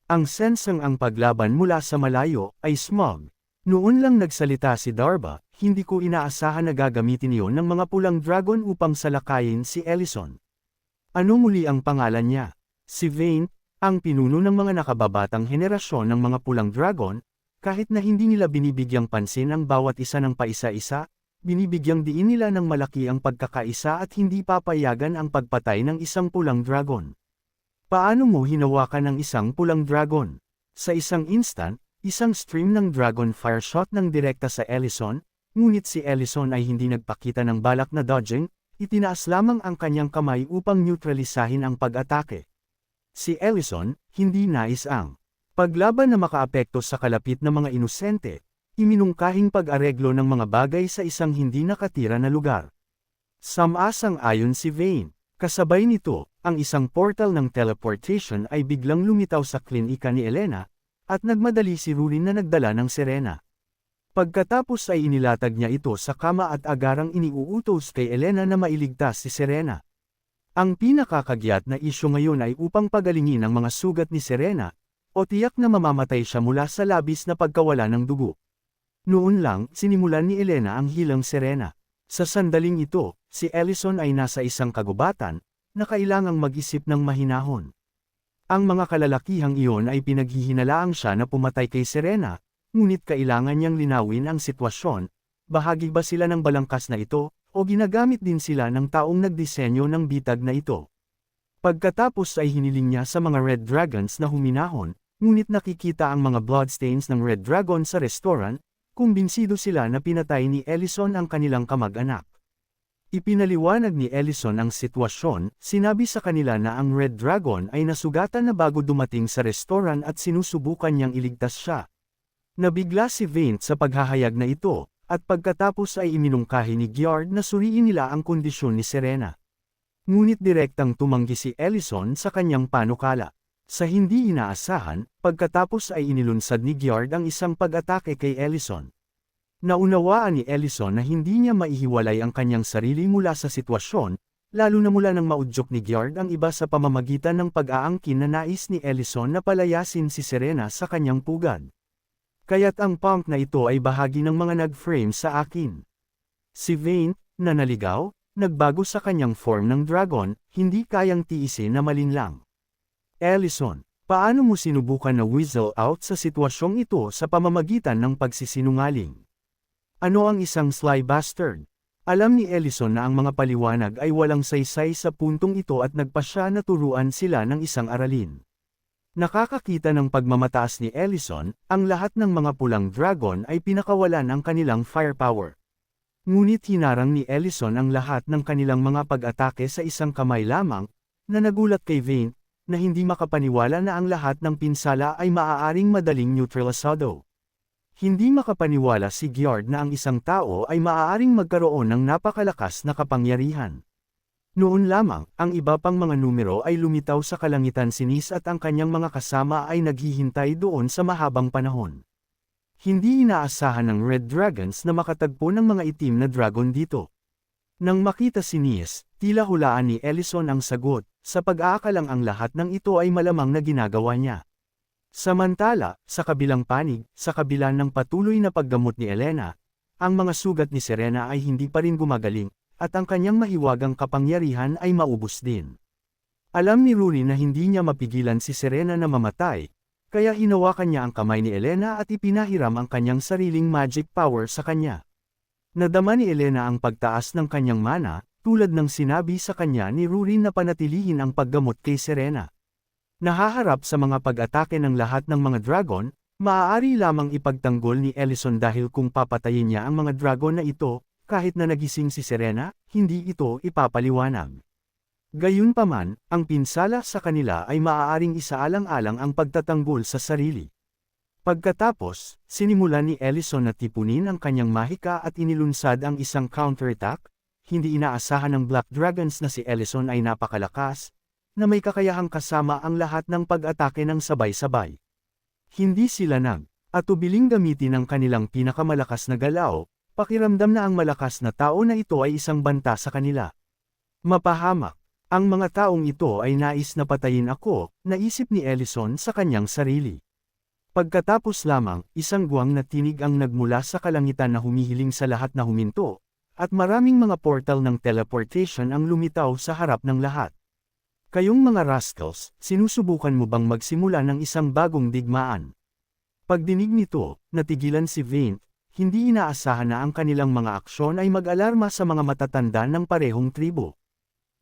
Ang sensang ang paglaban mula sa malayo ay smog. Noon lang nagsalita si Darba, hindi ko inaasahan na gagamitin iyon ng mga pulang dragon upang salakayin si Ellison. Ano muli ang pangalan niya? Si Vayne, ang pinuno ng mga nakababatang henerasyon ng mga pulang dragon, kahit na hindi nila binibigyang pansin ang bawat isa ng paisa-isa, binibigyang diin nila ng malaki ang pagkakaisa at hindi papayagan ang pagpatay ng isang pulang dragon. Paano mo hinawakan ang isang pulang dragon? Sa isang instant, isang stream ng dragon fire shot ng direkta sa Ellison, ngunit si Ellison ay hindi nagpakita ng balak na dodging, itinaas lamang ang kanyang kamay upang neutralisahin ang pag-atake. Si Ellison, hindi nais ang paglaban na makaapekto sa kalapit na mga inosente, iminungkahing pag-areglo ng mga bagay sa isang hindi nakatira na lugar. Samang-ayon si Vayne. Kasabay nito, ang isang portal ng teleportation ay biglang lumitaw sa klinika ni Elena, at nagmadali si Rulin na nagdala ng Serena. Pagkatapos ay inilatag niya ito sa kama at agarang iniuutos kay Elena na mailigtas si Serena. Ang pinakakagyat na isyu ngayon ay upang pagalingin ang mga sugat ni Serena, o tiyak na mamamatay siya mula sa labis na pagkawala ng dugo. Noon lang, sinimulan ni Elena ang hilang Serena. Sa sandaling ito, si Ellison ay nasa isang kagubatan, na kailangang mag-isip ng mahinahon. Ang mga kalalakihang iyon ay pinaghihinalaang siya na pumatay kay Serena, ngunit kailangan niyang linawin ang sitwasyon, bahagi ba sila ng balangkas na ito, o ginagamit din sila ng taong nagdisenyo ng bitag na ito. Pagkatapos ay hiniling niya sa mga Red Dragons na huminahon, ngunit nakikita ang mga bloodstains ng Red Dragon sa restaurant, kumbinsido sila na pinatay ni Ellison ang kanilang kamag-anak. Ipinaliwanag ni Ellison ang sitwasyon, sinabi sa kanila na ang Red Dragon ay nasugatan na bago dumating sa restaurant at sinusubukan niyang iligtas siya. Nabigla si Vayne sa paghahayag na ito, at pagkatapos ay iminungkahi ni Gjord na suriin nila ang kondisyon ni Serena. Ngunit direktang tumanggi si Ellison sa kanyang panukala. Sa hindi inaasahan, pagkatapos ay inilunsad ni Gjord ang isang pag-atake kay Ellison. Naunawaan ni Ellison na hindi niya maihiwalay ang kanyang sarili mula sa sitwasyon, lalo na mula nang maudyok ni Gjord ang iba sa pamamagitan ng pag-aangkin na nais ni Ellison na palayasin si Serena sa kanyang pugad. Kaya't ang punk na ito ay bahagi ng mga nag-frame sa akin. Si Vayne, na naligaw, nagbago sa kanyang form ng dragon, hindi kayang tiisin na malinlang. Ellison, paano mo sinubukan na weasel out sa sitwasyong ito sa pamamagitan ng pagsisinungaling? Ano ang isang sly bastard? Alam ni Ellison na ang mga paliwanag ay walang saysay sa puntong ito at nagpasya na turuan sila ng isang aralin. Nakakakita ng pagmamataas ni Ellison, ang lahat ng mga pulang dragon ay pinakawalan ang kanilang firepower. Ngunit hinarang ni Ellison ang lahat ng kanilang mga pag-atake sa isang kamay lamang, na nagulat kay Vayne, na hindi makapaniwala na ang lahat ng pinsala ay maaaring madaling neutralisado. Hindi makapaniwala si Gjord na ang isang tao ay maaaring magkaroon ng napakalakas na kapangyarihan. Noon lamang, ang iba pang mga numero ay lumitaw sa kalangitan sinis at ang kanyang mga kasama ay naghihintay doon sa mahabang panahon. Hindi inaasahan ng Red Dragons na makatagpo ng mga itim na dragon dito. Nang makita si Nis, tila hulaan ni Ellison ang sagot, sa pag-aakalang ang lahat ng ito ay malamang na ginagawa niya. Samantala, sa kabilang panig, sa kabila ng patuloy na paggamot ni Elena, ang mga sugat ni Serena ay hindi pa rin gumagaling, at ang kanyang mahiwagang kapangyarihan ay maubos din. Alam ni Rory na hindi niya mapigilan si Serena na mamatay, kaya hinawakan niya ang kamay ni Elena at ipinahiram ang kanyang sariling magic power sa kanya. Nadama ni Elena ang pagtaas ng kanyang mana, tulad ng sinabi sa kanya ni Rory na panatilihin ang paggamot kay Serena. Nahaharap sa mga pag-atake ng lahat ng mga dragon, maaari lamang ipagtanggol ni Ellison dahil kung papatayin niya ang mga dragon na ito, kahit na nagising si Serena, hindi ito ipapaliwanag. Gayunpaman, ang pinsala sa kanila ay maaaring isaalang-alang ang pagtatanggol sa sarili. Pagkatapos, sinimulan ni Ellison na tipunin ang kanyang mahika at inilunsad ang isang counterattack. Hindi inaasahan ng Black Dragons na si Ellison ay napakalakas, na may kakayahang kasama ang lahat ng pag-atake ng sabay-sabay. Hindi sila atubiling gamitin ang kanilang pinakamalakas na galaw, pakiramdam na ang malakas na tao na ito ay isang banta sa kanila. Mapahamak. Ang mga taong ito ay nais na patayin ako, naisip ni Ellison sa kanyang sarili. Pagkatapos lamang, isang guwang na tinig ang nagmula sa kalangitan na humihiling sa lahat na huminto, at maraming mga portal ng teleportation ang lumitaw sa harap ng lahat. Kayong mga rascals, sinusubukan mo bang magsimula ng isang bagong digmaan? Pagdinig nito, natigilan si Vane, hindi inaasahan na ang kanilang mga aksyon ay mag-alarma sa mga matatanda ng parehong tribo.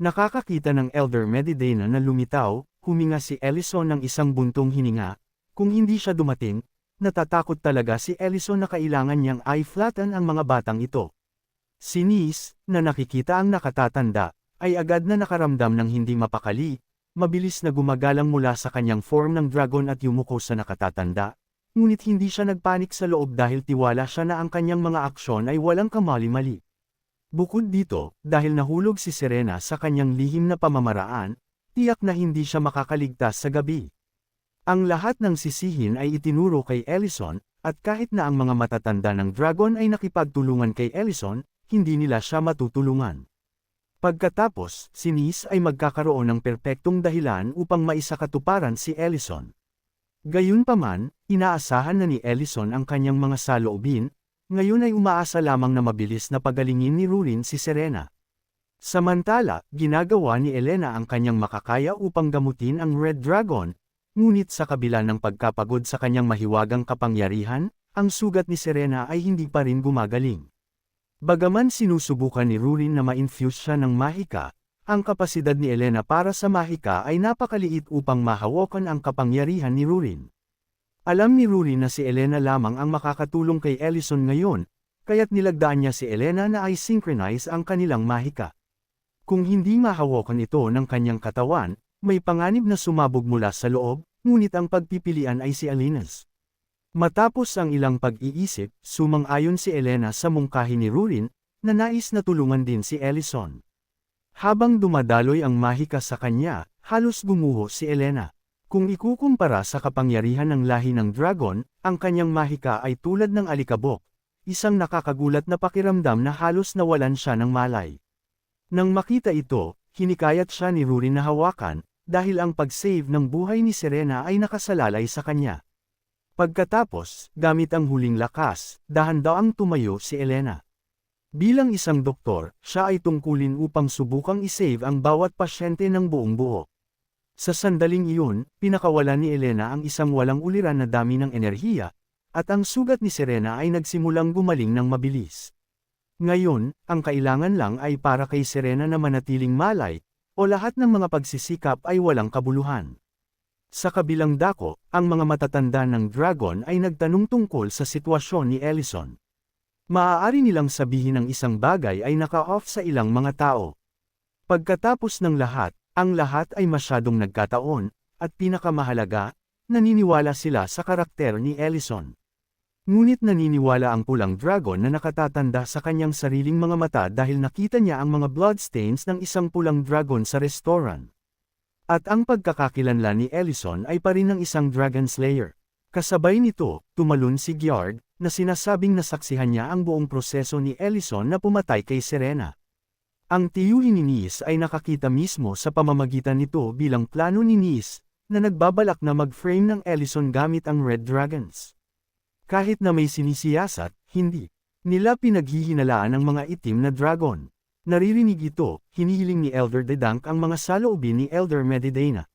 Nakakakita ng Elder Medidana na lumitaw, huminga si Ellison ng isang buntong hininga. Kung hindi siya dumating, natatakot talaga si Ellison na kailangan niyang i-flatten ang mga batang ito. Si Nis, na nakikita ang nakatatanda, ay agad na nakaramdam ng hindi mapakali, mabilis na gumagalang mula sa kanyang form ng dragon at yumuko sa nakatatanda, ngunit hindi siya nagpanik sa loob dahil tiwala siya na ang kanyang mga aksyon ay walang kamali-mali. Bukod dito, dahil nahulog si Serena sa kanyang lihim na pamamaraan, tiyak na hindi siya makakaligtas sa gabi. Ang lahat ng sisihin ay itinuro kay Ellison, at kahit na ang mga matatanda ng dragon ay nakipagtulungan kay Ellison, hindi nila siya matutulungan. Pagkatapos, si Nis ay magkakaroon ng perpektong dahilan upang maisakatuparan si Ellison. Gayunpaman, inaasahan na ni Ellison ang kanyang mga saloobin, ngayon ay umaasa lamang na mabilis na pagalingin ni Rurin si Serena. Samantala, ginagawa ni Elena ang kanyang makakaya upang gamutin ang Red Dragon, ngunit sa kabila ng pagkapagod sa kanyang mahiwagang kapangyarihan, ang sugat ni Serena ay hindi pa rin gumagaling. Bagaman sinusubukan ni Rurin na ma-infuse siya ng mahika, ang kapasidad ni Elena para sa mahika ay napakaliit upang mahawakan ang kapangyarihan ni Rurin. Alam ni Rurin na si Elena lamang ang makakatulong kay Ellison ngayon, kaya't nilagdaan niya si Elena na i-synchronize ang kanilang mahika. Kung hindi mahawakan ito ng kanyang katawan, may panganib na sumabog mula sa loob, ngunit ang pagpipilian ay si Alinas. Matapos ang ilang pag-iisip, sumang-ayon si Elena sa mungkahi ni Rurin, na nais na tulungan din si Ellison. Habang dumadaloy ang mahika sa kanya, halos gumuho si Elena. Kung ikukumpara sa kapangyarihan ng lahi ng dragon, ang kanyang mahika ay tulad ng alikabok, isang nakakagulat na pakiramdam na halos nawalan siya ng malay. Nang makita ito, hinikayat siya ni Rurin na hawakan, dahil ang pag-save ng buhay ni Serena ay nakasalalay sa kanya. Pagkatapos, gamit ang huling lakas, dahan-daang tumayo si Elena. Bilang isang doktor, siya ay tungkulin upang subukang isave ang bawat pasyente ng buong buo. Sa sandaling iyon, pinakawalan ni Elena ang isang walang uliran na dami ng enerhiya, at ang sugat ni Serena ay nagsimulang gumaling ng mabilis. Ngayon, ang kailangan lang ay para kay Serena na manatiling malay, o lahat ng mga pagsisikap ay walang kabuluhan. Sa kabilang dako, ang mga matatanda ng dragon ay nagtanong tungkol sa sitwasyon ni Ellison. Maaari nilang sabihin ng isang bagay ay naka-off sa ilang mga tao. Pagkatapos ng lahat, ang lahat ay masyadong nagkataon, at pinakamahalaga, naniniwala sila sa karakter ni Ellison. Ngunit naniniwala ang pulang dragon na nakatatanda sa kanyang sariling mga mata dahil nakita niya ang mga bloodstains ng isang pulang dragon sa restaurant. At ang pagkakakilanlan ni Ellison ay pa rin ng isang dragon slayer. Kasabay nito, tumalon si Gjord, na sinasabing nasaksihan niya ang buong proseso ni Ellison na pumatay kay Serena. Ang tiyuhin ni Nis ay nakakita mismo sa pamamagitan nito bilang plano ni Nis, na nagbabalak na mag-frame ng Ellison gamit ang Red Dragons. Kahit na may sinisiyasat, hindi nila pinaghihinalaan ang mga itim na dragon. Naririnig ito, hinihiling ni Elder Dedank ang mga saloobin ni Elder Medidana.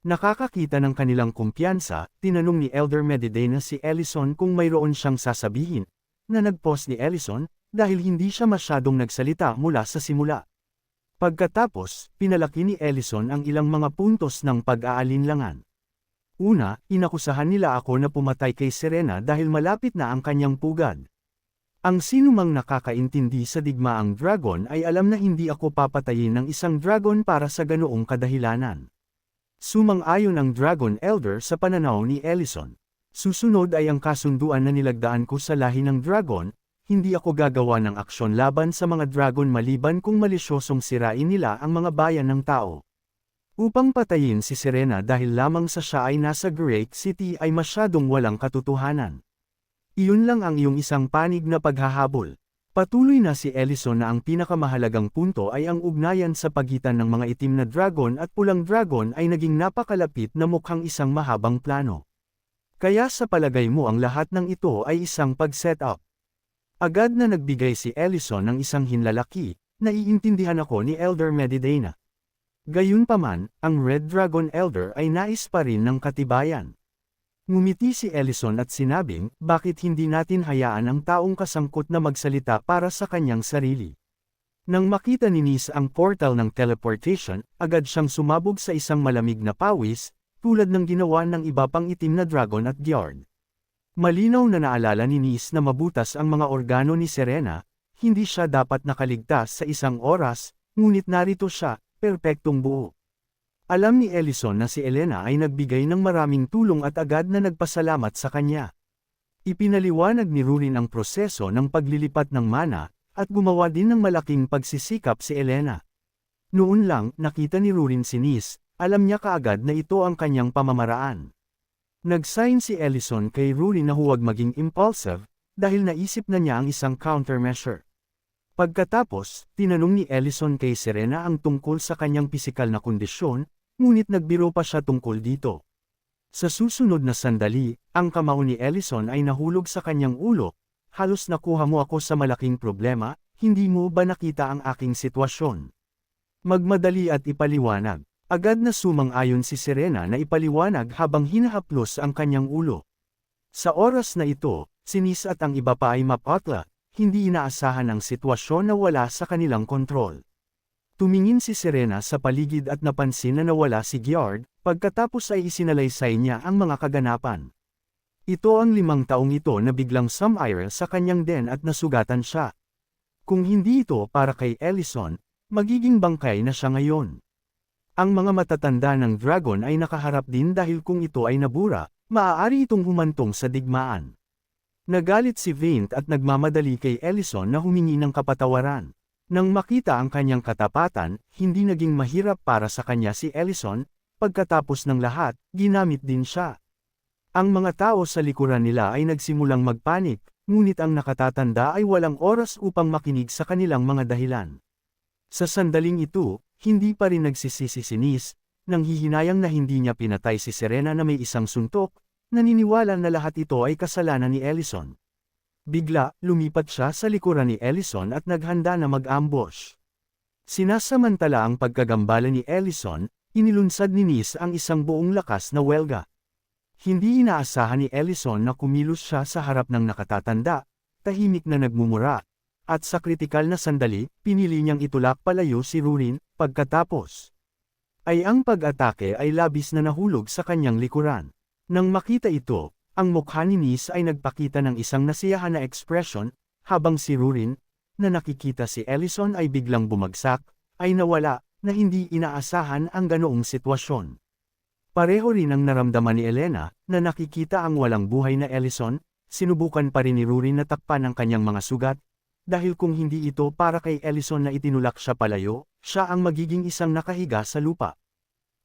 Nakakakita ng kanilang kumpiyansa, tinanong ni Elder Medidana si Ellison kung mayroon siyang sasabihin, na nag-pause ni Ellison, dahil hindi siya masyadong nagsalita mula sa simula. Pagkatapos, pinalaki ni Ellison ang ilang mga puntos ng pag-aalinlangan. Una, inakusahan nila ako na pumatay kay Serena dahil malapit na ang kanyang pugad. Ang sinumang nakakaintindi sa digmaang dragon ay alam na hindi ako papatayin ng isang dragon para sa ganoong kadahilanan. Sumang-ayon ang Dragon Elder sa pananaw ni Ellison. Susunod ay ang kasunduan na nilagdaan ko sa lahi ng dragon, hindi ako gagawa ng aksyon laban sa mga dragon maliban kung malisyosong sirain nila ang mga bayan ng tao. Upang patayin si Serena dahil lamang sa siya ay nasa Great City ay masyadong walang katotohanan. Iyon lang ang iyong isang panig na paghahabol. Patuloy na si Ellison na ang pinakamahalagang punto ay ang ugnayan sa pagitan ng mga itim na dragon at pulang dragon ay naging napakalapit na mukhang isang mahabang plano. Kaya sa palagay mo ang lahat ng ito ay isang pag-set-up. Agad na nagbigay si Ellison ng isang hinlalaki, naiintindihan ako ni Elder Medidana. Gayunpaman, ang Red Dragon Elder ay nais pa rin ng katibayan. Ngumiti si Ellison at sinabing, bakit hindi natin hayaan ang taong kasangkot na magsalita para sa kanyang sarili. Nang makita ni Nis ang portal ng teleportation, agad siyang sumabog sa isang malamig na pawis, tulad ng ginawa ng iba pang itim na dragon at Gjord. Malinaw na naalala ni Nis na mabutas ang mga organo ni Serena, hindi siya dapat nakaligtas sa isang oras, ngunit narito siya, perpektong buo. Alam ni Ellison na si Elena ay nagbigay ng maraming tulong at agad na nagpasalamat sa kanya. Ipinaliwanag ni Rurin ang proseso ng paglilipat ng mana, at gumawa din ng malaking pagsisikap si Elena. Noon lang, nakita ni Rurin si Nis, alam niya kaagad na ito ang kanyang pamamaraan. Nag-sign si Ellison kay Rurin na huwag maging impulsive, dahil naisip na niya ang isang countermeasure. Pagkatapos, tinanong ni Ellison kay Serena ang tungkol sa kanyang pisikal na kondisyon, ngunit nagbiro pa siya tungkol dito. Sa susunod na sandali, ang kamao ni Ellison ay nahulog sa kanyang ulo, halos nakuha mo ako sa malaking problema, hindi mo ba nakita ang aking sitwasyon? Magmadali at ipaliwanag. Agad na sumang-ayon si Serena na ipaliwanag habang hinahaplos ang kanyang ulo. Sa oras na ito, si Nis at ang iba pa ay mapatla, hindi inaasahan ang sitwasyon na wala sa kanilang kontrol. Tumingin si Serena sa paligid at napansin na nawala si Gjord, pagkatapos ay isinalaysay niya ang mga kaganapan. Ito ang 5 taong ito na biglang sumire sa kanyang den at nasugatan siya. Kung hindi ito para kay Ellison, magiging bangkay na siya ngayon. Ang mga matatanda ng dragon ay nakaharap din dahil kung ito ay nabura, maaari itong humantong sa digmaan. Nagalit si Vaint at nagmamadali kay Ellison na humingi ng kapatawaran. Nang makita ang kanyang katapatan, hindi naging mahirap para sa kanya si Ellison, pagkatapos ng lahat, ginamit din siya. Ang mga tao sa likuran nila ay nagsimulang magpanik, ngunit ang nakatatanda ay walang oras upang makinig sa kanilang mga dahilan. Sa sandaling ito, hindi pa rin nagsisisi si Nis, nang hihinayang na hindi niya pinatay si Serena na may isang suntok, naniniwala na lahat ito ay kasalanan ni Ellison. Bigla, lumipat siya sa likuran ni Ellison at naghanda na mag-ambush. Sinasamantala ang pagkagambala ni Ellison, inilunsad ni Nis ang isang buong lakas na welga. Hindi inaasahan ni Ellison na kumilos siya sa harap ng nakatatanda, tahimik na nagmumura. At sa kritikal na sandali, pinili niyang itulak palayo si Rurin, pagkatapos ay ang pag-atake ay labis na nahulog sa kanyang likuran. Nang makita ito, ang mukha ni Nis ay nagpakita ng isang nasiyahan na ekspresyon, habang si Rurin, na nakikita si Ellison ay biglang bumagsak, ay nawala, na hindi inaasahan ang ganoong sitwasyon. Pareho rin ang naramdaman ni Elena, na nakikita ang walang buhay na Ellison, sinubukan pa rin ni Rurin na takpan ang kanyang mga sugat, dahil kung hindi ito para kay Ellison na itinulak siya palayo, siya ang magiging isang nakahiga sa lupa.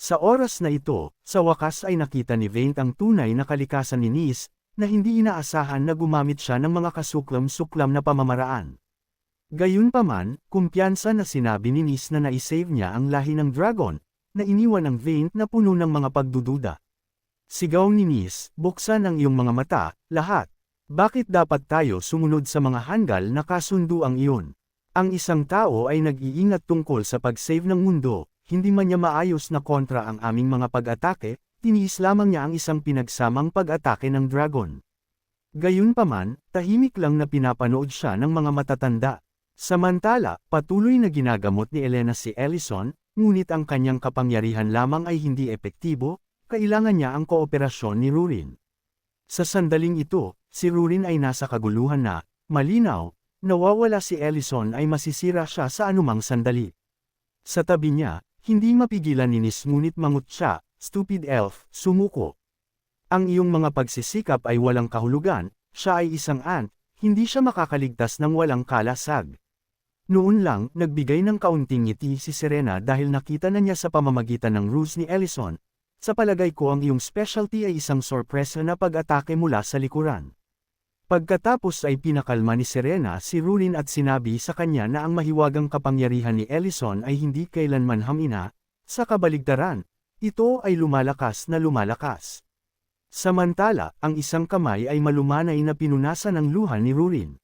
Sa oras na ito, sa wakas ay nakita ni Vaint ang tunay na kalikasan ni Nis, na hindi inaasahan na gumamit siya ng mga kasuklam-suklam na pamamaraan. Gayunpaman, kumpiyansa na sinabi ni Nis na naisave niya ang lahi ng dragon, na iniwan ng Vaint na puno ng mga pagdududa. Sigaw ni Nis, buksan ang iyong mga mata, lahat. Bakit dapat tayo sumunod sa mga hanggal na kasunduang iyon? Ang isang tao ay nag-iingat tungkol sa pag-save ng mundo, hindi man niya maayos na kontra ang aming mga pag-atake, tiniis lamang niya ang isang pinagsamang pag-atake ng dragon. Gayunpaman, tahimik lang na pinapanood siya ng mga matatanda. Samantala, patuloy na ginagamot ni Elena si Ellison, ngunit ang kanyang kapangyarihan lamang ay hindi epektibo, kailangan niya ang kooperasyon ni Rurin. Sa sandaling ito, si Rurin ay nasa kaguluhan na, malinaw, nawawala si Ellison ay masisira siya sa anumang sandali. Sa tabi niya, hindi mapigilan ni Nis ngunit mangut siya, stupid elf, sumuko. Ang iyong mga pagsisikap ay walang kahulugan, siya ay isang ant, hindi siya makakaligtas ng walang kalasag. Noon lang, nagbigay ng kaunting ngiti si Serena dahil nakita na niya sa pamamagitan ng ruse ni Ellison. Sa palagay ko ang iyong specialty ay isang sorpresa na pag-atake mula sa likuran. Pagkatapos ay pinakalma ni Serena si Rurin at sinabi sa kanya na ang mahiwagang kapangyarihan ni Ellison ay hindi kailanman hamina, sa kabaligtaran, ito ay lumalakas na lumalakas. Samantala, ang isang kamay ay malumanay na pinunasan ang luha ni Rurin.